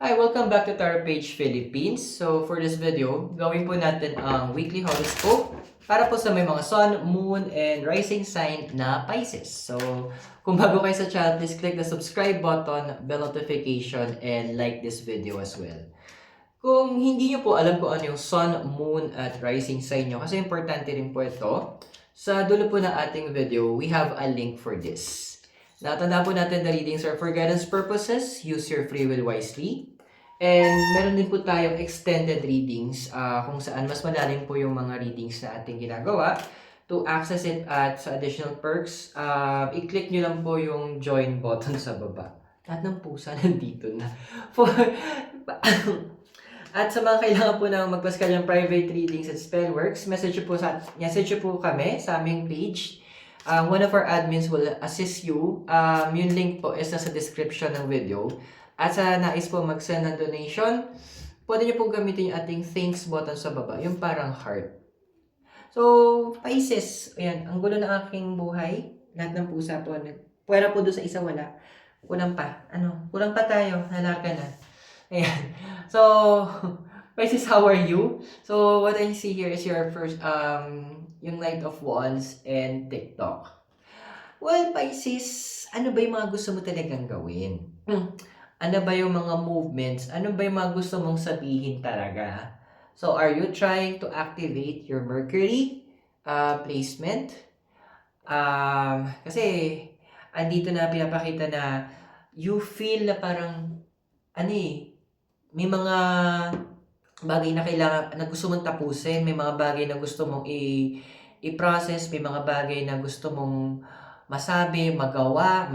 Hi, welcome back to Tarot Page Philippines. So for this video, gawin po natin ang weekly horoscope para po sa may mga sun, moon, and rising sign na Pisces. So kung bago kayo sa channel, please click the subscribe button, bell notification, and like this video as well. Kung hindi nyo po alam kung ano yung sun, moon, at rising sign nyo, kasi importante rin po ito, sa dulo po ng ating video, we have a link for this. Natandaan po natin the readings are for guidance purposes. Use your free will wisely. And meron din po tayong extended readings kung saan mas malalim po yung mga readings na ating ginagawa. To access it at sa additional perks, i-click nyo lang po yung join button sa baba. Lahat ng pusa nandito na. At sa mga kailangan po ng magpascal ng private readings at spellworks, message po kami sa aming page. One of our admins will assist you. Yung link po is nasa description ng video. At sa nais po mag-send ng donation, pwede nyo pong gamitin yung ating thanks button sa baba, yung parang heart. So, Pisces, ayan, ang gulo ng aking buhay. Lahat ng pusa po, pwera po doon sa isa wala. Kulang pa. Kulang pa tayo. Nalarga na. Ayan. So, Pisces, how are you? So, what I see here is your first, yung Knight of Wands and TikTok. Well, Pisces, ano ba yung mga gusto mo talagang gawin? Ano ba yung mga movements? Ano ba yung mga gusto mong sabihin talaga? So, are you trying to activate your Mercury placement? Kasi, andito na pinapakita na you feel na parang, may mga bagay na kailangan, na gusto mong tapusin, may mga bagay na gusto mong i-process, may mga bagay na gusto mong masabi, magawa,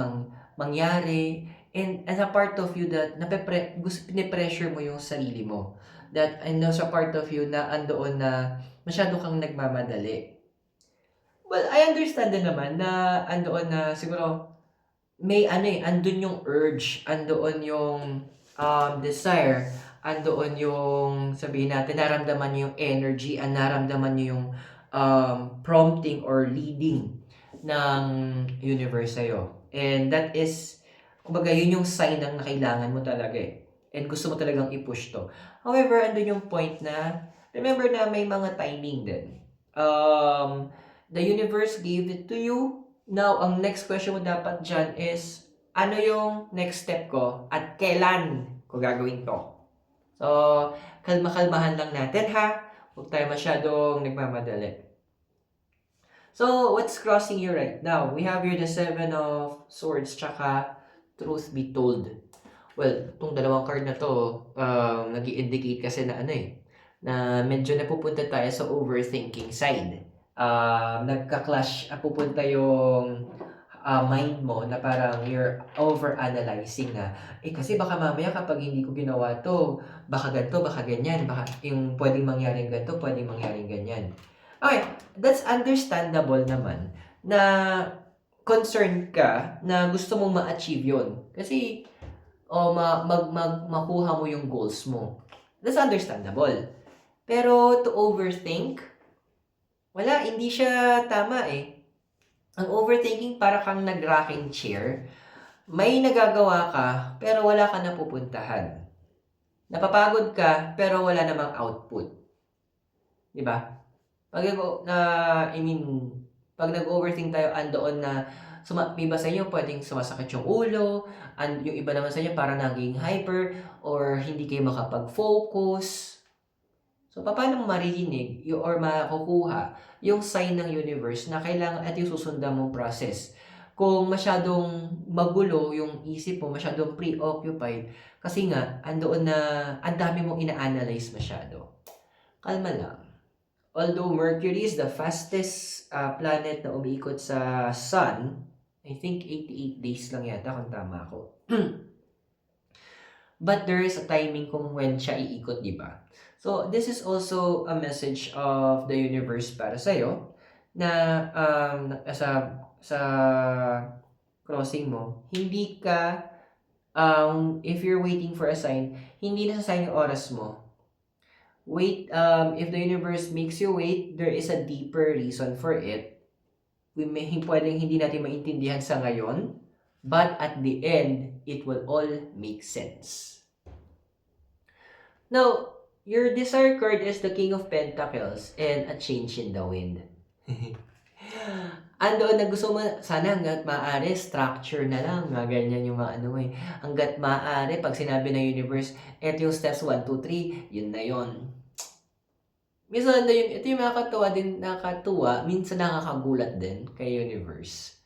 mangyari, and as a part of you that pinipressure mo yung sarili mo. That, sa part of you na andoon na masyado kang nagmamadali. Well, I understand din naman na andoon na siguro may andun yung urge, andoon yung desire, andoon yung sabihin natin, naramdaman niyo yung energy, naramdaman niyo yung prompting or leading ng universe sa'yo. And that is, kumbaga, yun yung sign ng kailangan mo talaga eh. And gusto mo talagang i-push to. However, andun yung point na, remember na may mga timing din. The universe gave it to you. Now, ang next question mo dapat dyan is, ano yung next step ko at kailan ko gagawin to? So, kalma-kalmahan lang natin ha. Huwag tayo masyadong nagmamadali. So, what's crossing you right now? We have here the Seven of Swords, tsaka Truth Be Told. Well, itong dalawang card na to, nag-i-indicate kasi na na medyo napupunta tayo sa overthinking side. Nagka-clash, pupunta yung mind mo na parang you're over-analyzing na, kasi baka mamaya kapag hindi ko ginawa to, baka ganito, baka ganyan, baka yung pwedeng mangyaring ganito, pwedeng mangyaring ganyan. Okay, that's understandable naman na concerned ka na gusto mong ma-achieve yun. Kasi, makuha mo yung goals mo. That's understandable. Pero to overthink, wala, hindi siya tama eh. Ang overthinking para kang nag-rocking chair. May nagagawa ka, pero wala ka napupuntahan. Napapagod ka, pero wala namang output. Diba? Pag nag-overthink tayo, andoon na, iba sa inyo, pwedeng sumasakit yung ulo, yung iba naman sa inyo, parang naging hyper, or hindi kayo makapag-focus. So, paano mo maririnig or makukuha yung sign ng universe na kailangan at yung susundan mong process? Kung masyadong magulo yung isip mo, masyadong preoccupied, kasi nga, andoon na, ang dami mong ina-analyze masyado. Kalma lang. Although Mercury is the fastest planet na umiikot sa Sun, I think 88 days lang yata kung tama ako. But there is a timing kung when siya iikot, di ba? So, this is also a message of the universe para sa'yo na sa crossing mo, hindi ka, if you're waiting for a sign, hindi na sa sign yung oras mo. Wait, if the universe makes you wait, there is a deeper reason for it. Pwedeng hindi natin maintindihan sa ngayon, but at the end, it will all make sense. Now, your desire card is the King of Pentacles and a change in the wind. Andoon na gusto mo, sana hangga't maaari, structure na lang. Mga ganyan yung mga ano eh. Hangga't maaari, pag sinabi ng universe, eto yung steps 1, 2, 3, yun na yun. Minsan na yun, ito yung nakakatuwa, minsan nakakagulat din kay universe.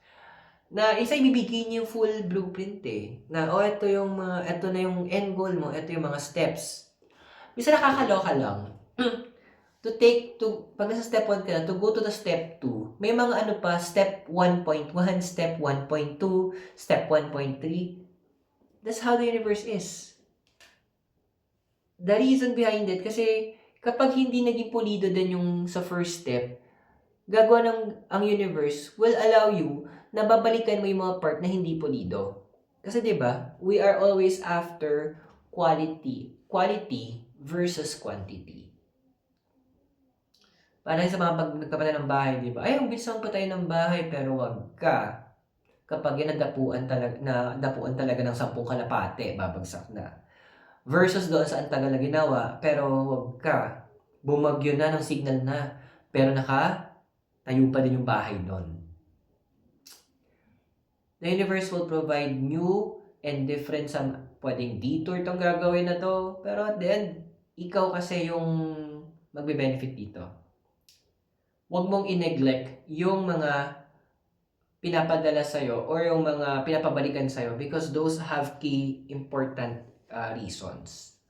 Na isa ibibigay niyo yung full blueprint eh. Na, ito na yung end goal mo, ito yung mga steps. Minsan nakakaloka lang. Pag nasa step 1 ka na, to go to the step 2, may mga ano pa, step 1.1, step 1.2, step 1.3. That's how the universe is. The reason behind it, kasi kapag hindi naging pulido din yung sa first step, gagawa ang universe will allow you na babalikan mo yung mga part na hindi pulido. Kasi 'di ba, we are always after quality versus quantity. Parang sa mga pag nagpapatayo ng bahay, 'di ba? Ay, ang bilis ang patayo ng bahay, pero wag ka. Kapag yan nadapuan talaga ng 10 kalapate, babagsak na. Versus doon sa ang tagal na ginawa, pero wag ka. Bumagyo na ng signal na, pero tayo pa din yung bahay doon. The universe will provide new and different pwedeng detour itong gagawin na to, pero at the end, ikaw kasi yung magbe-benefit dito. Huwag mong i-neglect yung mga pinapadala sa'yo or yung mga pinapabalikan sa'yo because those have key important reasons.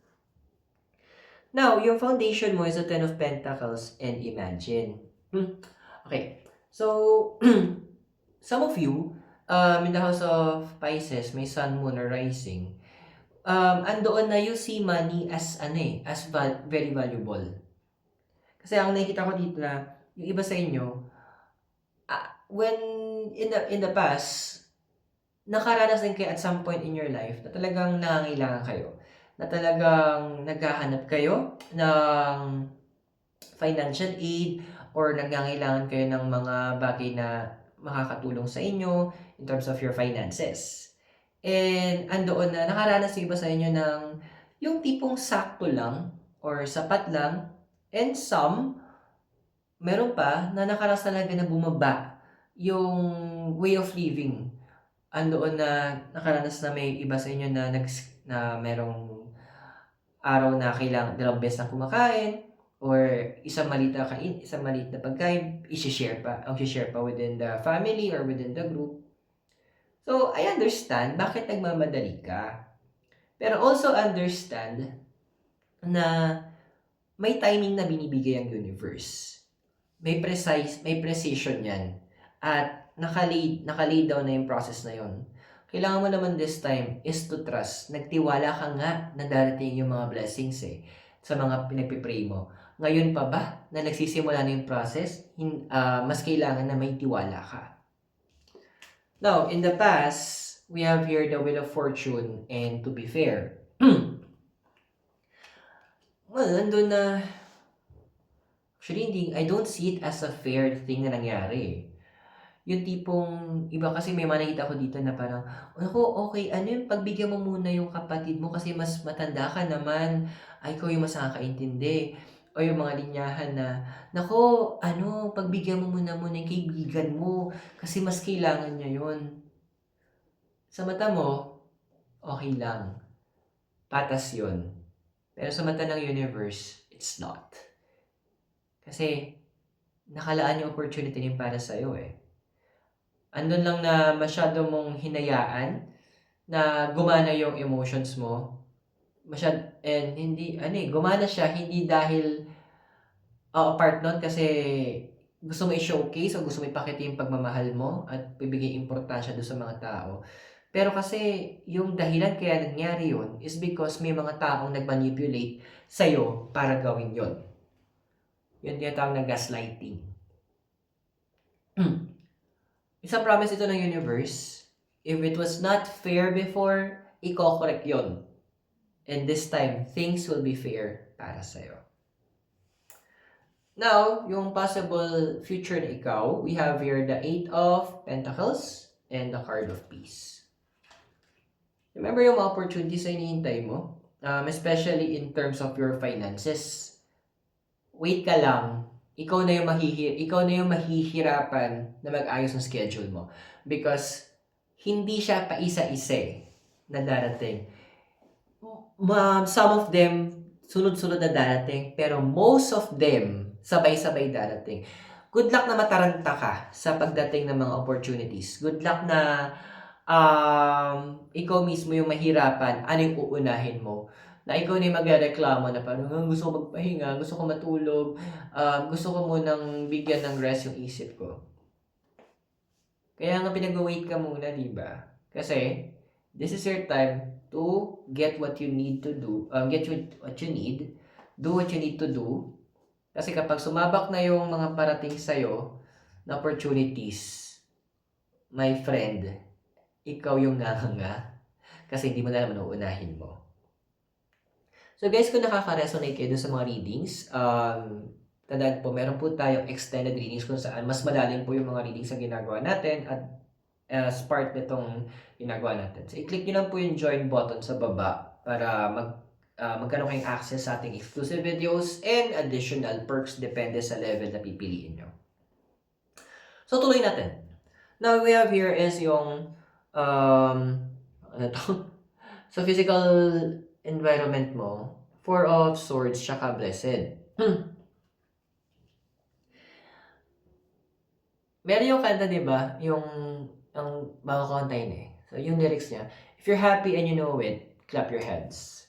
Now, yung foundation mo is the Ten of Pentacles and Imagine. Okay. So, some of you, in the house of Pisces, may Sun, Moon, or Rising, andoon na you see money as very valuable. Kasi ang nakikita ko dito na, yung iba sa inyo, when in the past, nakaranas din kayo at some point in your life na talagang nangangailangan kayo. Na talagang naghahanap kayo ng financial aid or nangangailangan kayo ng mga bagay na makakatulong sa inyo in terms of your finances. And andoon na nakaranas yung iba sa inyo ng yung tipong sakto lang or sapat lang, and some meron pa na nakaranas talaga na bumaba yung way of living. Andoon na nakaranas na may iba sa inyo na merong araw na kailangan 2 beses na kumakain or isang maliit na pagkain, i-share pa within the family or within the group. So, I understand bakit nagmamadali ka. Pero also understand na may timing na binibigay ang universe. May precision yan. At nakalay down na yung process na yon. Kailangan mo naman this time is to trust. Nagtiwala ka nga na darating yung mga blessings sa mga pinagpipray mo. Ngayon pa ba na nagsisimula na yung process, mas kailangan na may tiwala ka. Now, in the past, we have here the Wheel of Fortune and to be fair. Well, nandun na, actually, I don't see it as a fair thing na nangyari. Yung tipong, iba kasi may nakita ko dito na parang, okay, pagbigyan mo muna yung kapatid mo kasi mas matanda ka naman, ikaw yung mas nakakaintindi. O yung mga linyahan na, pagbigyan mo muna yung kaibigan mo kasi mas kailangan niya yun. Sa mata mo, okay lang. Patas yun. Pero sa mata ng universe, it's not. Kasi, nakalaan yung opportunity niya para sa'yo andun lang na masyado mong hinayaan na gumana yung emotions mo. Gumana siya hindi dahil apart nun kasi gusto mo i-showcase o gusto mo ipakita yung pagmamahal mo at bibigay importansya doon sa mga tao. Pero kasi yung dahilan kaya nangyari yun is because may mga taong nag-manipulate sa'yo para gawin yun. Yun tinatawag na gaslighting. Isang promise ito ng universe, if it was not fair before, i-correct yun. And this time, things will be fair para sa'yo. Now, yung possible future na ikaw, we have here the 8 of Pentacles and the Card of Peace. Remember yung mga opportunities na hinihintay mo? especially in terms of your finances. Wait ka lang, ikaw na yung mahihirapan na mag-ayos ng schedule mo. Because hindi siya paisa-isa na darating. Some of them, sunod-sunod na darating, pero most of them, sabay-sabay darating. Good luck na mataranta ka sa pagdating ng mga opportunities. Good luck na ikaw mismo yung mahirapan, ano yung uunahin mo. Na ikaw na yung magreklamo na parang, gusto ko magpahinga, gusto ko matulog, gusto ko munang bigyan ng rest yung isip ko. Kaya nga pinag-wait ka muna, di ba? Kasi, this is your time to get what you need to do, what you need, do what you need to do. Kasi kapag sumabak na yung mga parating sa'yo na opportunities, my friend, ikaw yung nganga kasi hindi mo na naman uunahin mo. So guys, kung nakaka-resonate kayo dun sa mga readings, tandaan po, meron po tayong extended readings kung saan mas malalim po yung mga readings na ginagawa natin at as part nitong ginagawa natin. So i-click nyo lang po yung join button sa baba para magkaroon kayong access sa ating exclusive videos and additional perks depende sa level na pipiliin nyo. So tuloy natin. Now we have here is yung ano to? So physical environment mo, Four of Swords tsaka Blessed. Meron yung kanta, di ba? Yung ang mga kanta yun eh. So yung lyrics niya, if you're happy and you know it, clap your hands.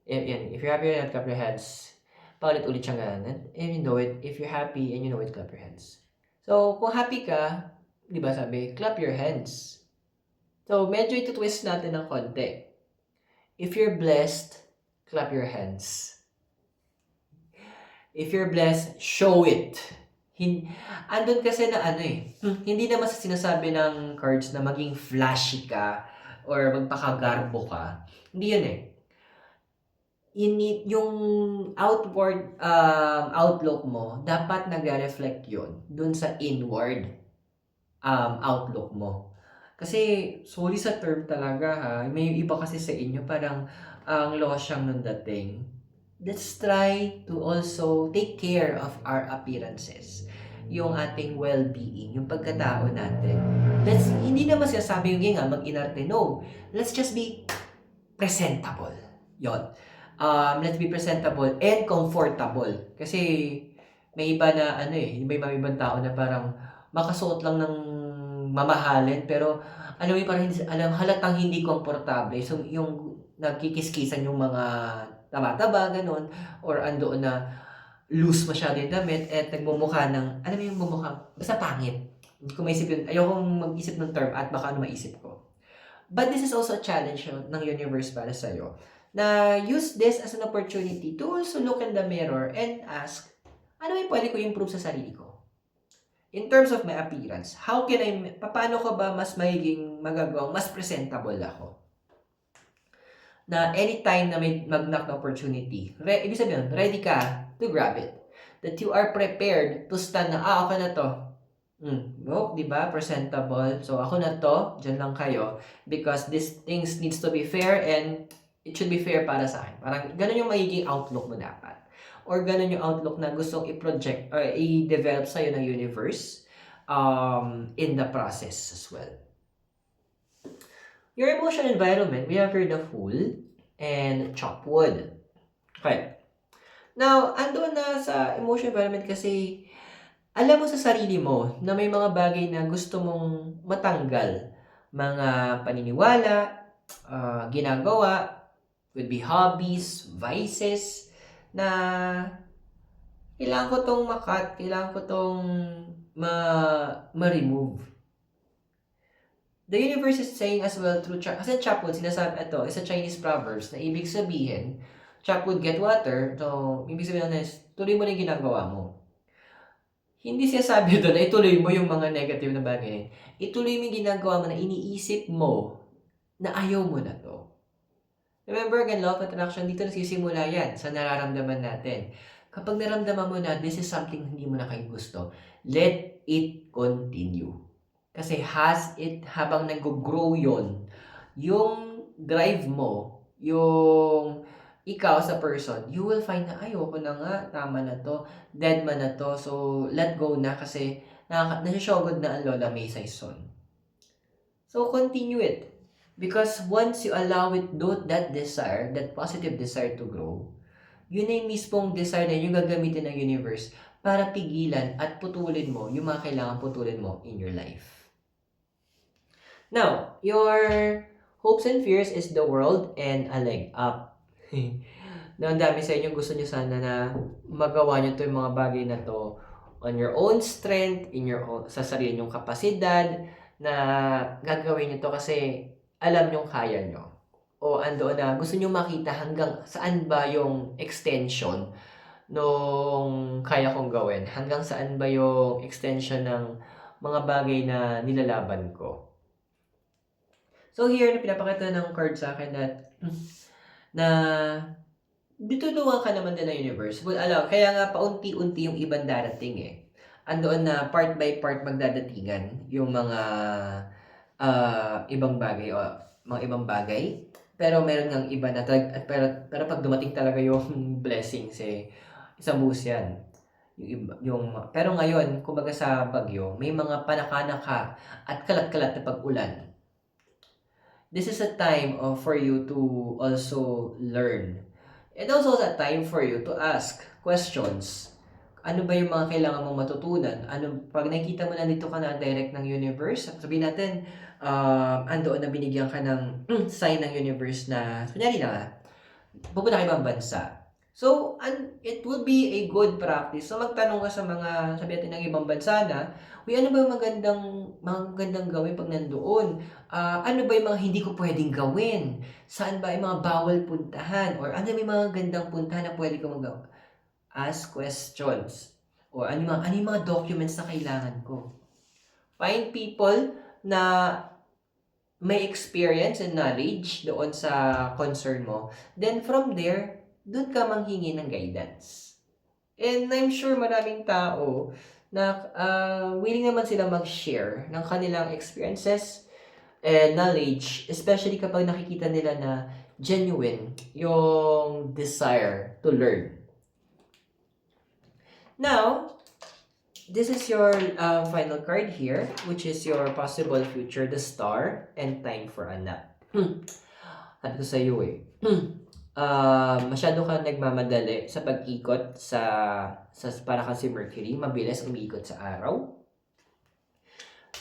If you're happy and clap your hands. Paulit-ulit siya ganun. And you know it, if you're happy and you know it, clap your hands. So kung happy ka, di ba sabi, clap your hands. So medyo ito-twist natin ng konti. If you're blessed, clap your hands. If you're blessed, show it. Andun kasi na hindi naman sa sinasabi ng cards na maging flashy ka or magpakagarbo ka. Hindi yun eh. Yung outward outlook mo, dapat nagre-reflect yun dun sa inward outlook mo. Kasi, sorry sa term talaga ha, may iba kasi sa inyo parang ang losyang nung dating. Let's try to also take care of our appearances. Yung ating well-being, yung pagkatao natin. Hindi naman sinasabi yung nga mag-inarte, no. Let's just be presentable. Yon. Let's be presentable and comfortable. Kasi may iba na may mga ibang tao na parang makasuot lang ng mamahalin pero alam mo parang halatang hindi komportable. So yung nagkikiskisan yung mga taba-taba ganon or andoon na loose masyado yung damit at nagmumukha ng alam mo yung mumukha basta pangit. Hindi ko maisip yun. Ayokong mag-isip ng term at baka maisip ko. But this is also a challenge ng universe para sa'yo. Na use this as an opportunity to also look in the mirror and ask, ano yung pwede ko improve sa sarili ko? In terms of my appearance, paano ko ba mas magagawang mas presentable ako? Na anytime na may mag-knock na opportunity, ibig sabihin, ready ka to grab it. That you are prepared to stand na, ako na to. No, di ba? Presentable. So, ako na to, dyan lang kayo. Because these things needs to be fair and it should be fair para sa akin. Parang ganun yung magiging outlook mo dapat. Or ganun yung outlook na gustong i-project or i-develop sa'yo ng universe in the process as well. Your emotional environment, we have here the Fool and Chop Wood. Okay. Now, andun na sa emotional environment kasi alam mo sa sarili mo na may mga bagay na gusto mong matanggal. Mga paniniwala, ginagawa, would be hobbies, vices, na kailangan ko tong makat, kailangan ko tong ma-remove. The universe is saying as well through kasi chopwood, sinasabi ito, is a Chinese proverbs na ibig sabihin, chopwood get water, so ibig sabihin na tuloy mo na yung ginagawa mo. Hindi siya sabi doon na ituloy mo yung mga negative na bagay. Ituloy mo yung ginagawa mo na iniisip mo na ayaw mo na to. Remember again, law of attraction, dito nasisimula yan sa nararamdaman natin. Kapag naramdaman mo na this is something hindi mo na kayo gusto, let it continue. Kasi habang nag-grow yon, yung drive mo, yung ikaw sa person, you will find na, ayoko na nga, tama na to, dead man na to, so let go na kasi nasishogod na ang Lola May Saison. So continue it. Because once you allow it, that desire, that positive desire to grow, yun na yung mismong desire na yung gagamitin ng universe para pigilan at putulin mo yung mga kailangan putulin mo in your life. Now, your hopes and fears is the world and a leg up. Na ang dami sa inyo gusto nyo sana na magawa nyo to yung mga bagay na to on your own strength, sa sarili nyong kapasidad, na gagawin nyo to kasi alam nyong kaya nyo. O andoon na gusto nyo makita hanggang saan ba yung extension nung kaya kong gawin. Hanggang saan ba yung extension ng mga bagay na nilalaban ko. So here, pinapakita ng card sa akin na bitulungan ka naman din ng universe. Well, kaya nga paunti-unti yung ibang darating eh. Andoon na part by part magdadatingan yung mga ibang bagay o mga ibang bagay. Pero meron ngang iba na pero pag dumating talaga yung blessings isang buhos yan. Pero ngayon, kumbaga sa bagyo, may mga panaka-naka at kalat-kalat na pag-ulan. This is a time for you to also learn. And also a time for you to ask questions. Ano ba yung mga kailangan mong matutunan? Pag nakikita mo na dito ka na direct ng universe, sabihin natin, andoon na binigyan ka ng sign ng universe na, kunyari na, pupunta ka ibang bansa. So, it would be a good practice. So, magtanong ka sa mga, sabi natin ng ibang bansa na, ano ba yung magandang gawin pag nandoon? Ano ba yung mga hindi ko pwedeng gawin? Saan ba yung mga bawal puntahan? Or ano yung mga gandang puntahan na pwede ko magawa? Ask questions. O ano yung mga documents na kailangan ko? Find people na may experience and knowledge doon sa concern mo. Then from there, doon ka manghingi ng guidance. And I'm sure maraming tao na willing naman sila mag-share ng kanilang experiences and knowledge, especially kapag nakikita nila na genuine yung desire to learn. Now, this is your final card here, which is your possible future, the star, and time for a nap. Sabi ko sa iyo masyado ka nagmamadali sa pag-ikot sa para kasi Mercury, mabilis umiikot sa araw.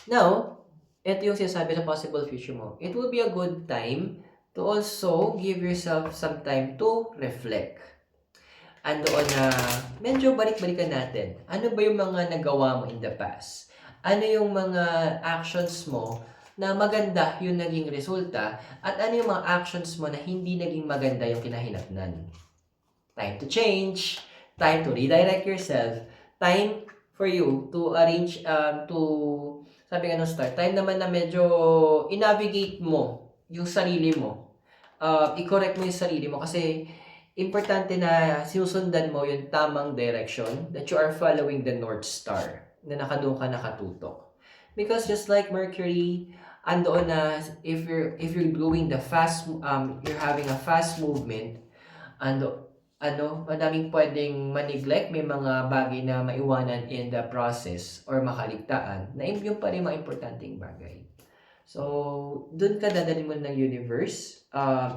Now, ito yung sinasabi sa possible future mo. It will be a good time to also give yourself some time to reflect. Andoon na medyo balik-balikan natin. Ano ba yung mga nagawa mo in the past? Ano yung mga actions mo na maganda yung naging resulta at ano yung mga actions mo na hindi naging maganda yung kinahinatnan. Time to change, time to redirect yourself, time for you to arrange, sabi nga nung start, time naman na medyo i-navigate mo yung sarili mo. I-correct mo yung sarili mo kasi importante na sinusundan mo yung tamang direction, that you are following the North Star na doon ka nakatutok. Because just like Mercury, andoon na if you're doing the fast, you're having a fast movement, madaming pwedeng ma-neglect, may mga bagay na maiwanan in the process or makaligtaan, na yung pa rin mga importanteng bagay. So, dun ka dadalhin mo ng universe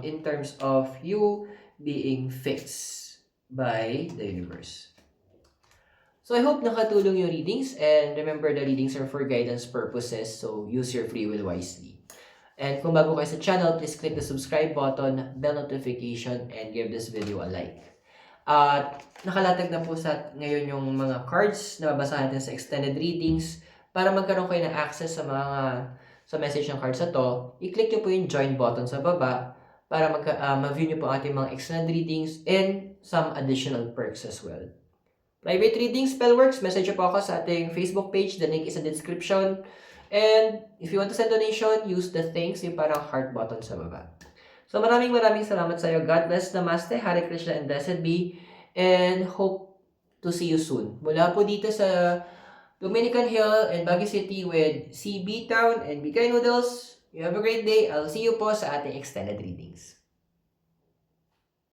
in terms of you being fixed by the universe. So, I hope nakatulong yung readings, and remember, the readings are for guidance purposes, so use your free will wisely. And kung bago kayo sa channel, please click the subscribe button, bell notification, and give this video a like. At nakalatag na po sa ngayon yung mga cards na babasahin natin sa extended readings. Para magkaroon kayo ng access sa message ng cards na to, i-click nyo po yung join button sa baba para ma-view nyo po ating mga extended readings and some additional perks as well. Private reading, spellworks, message po ako sa ating Facebook page. The link is in the description. And if you want to send donation, use the thanks, yung parang heart button sa baba. So maraming salamat sa iyo. God bless, Namaste, Hare Krishna, and blessed be. And hope to see you soon. Mula po dito sa Dominican Hill and Baguio City with CB Town and Bigay Noodles. You have a great day. I'll see you po sa ating extended readings.